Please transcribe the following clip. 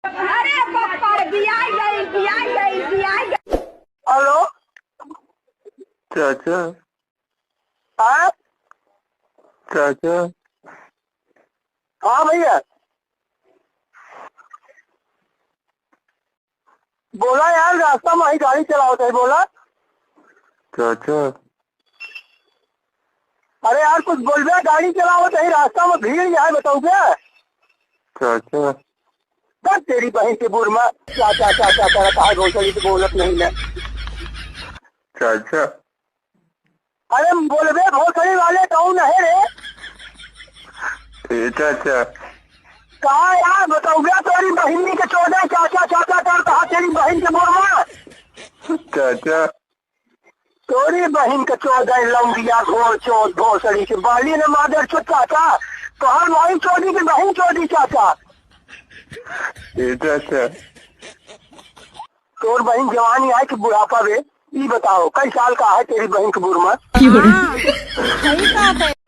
अरे पप्पा बियाई। हेलो चाचा हाँ चाचा हाँ भैया बोला यार, रास्ता में ही गाड़ी चलाओ थे बोला। चाचा अरे यार कुछ बोल रहा, गाड़ी चलाओ थे रास्ता में भीड़ है, बताओ क्या। चाचा बस तेरी बहन के बुर में चाचा चाचा तेरा कहा घोसड़ी से बोलत नहीं है। चाचा अरे बोल बे घोसड़ी वाले कौन है रे? ए चाचा कहा यार बताओ क्या, तेरी बहनी के 14 चाचा चाचा कर कहा तेरी बहन के बुर में। चाचा तोरी बहन के 14 लौंगिया घोर चोट घोसड़ी के बाली ने मादर चो चाचा कहा भाई चोरी की बहन चोरी चाचा। ए चाचा तोर बहन जवानी है कि बुढ़ापा बे? ये बताओ कई साल का है तेरी बहन के बुर में? सही बात है।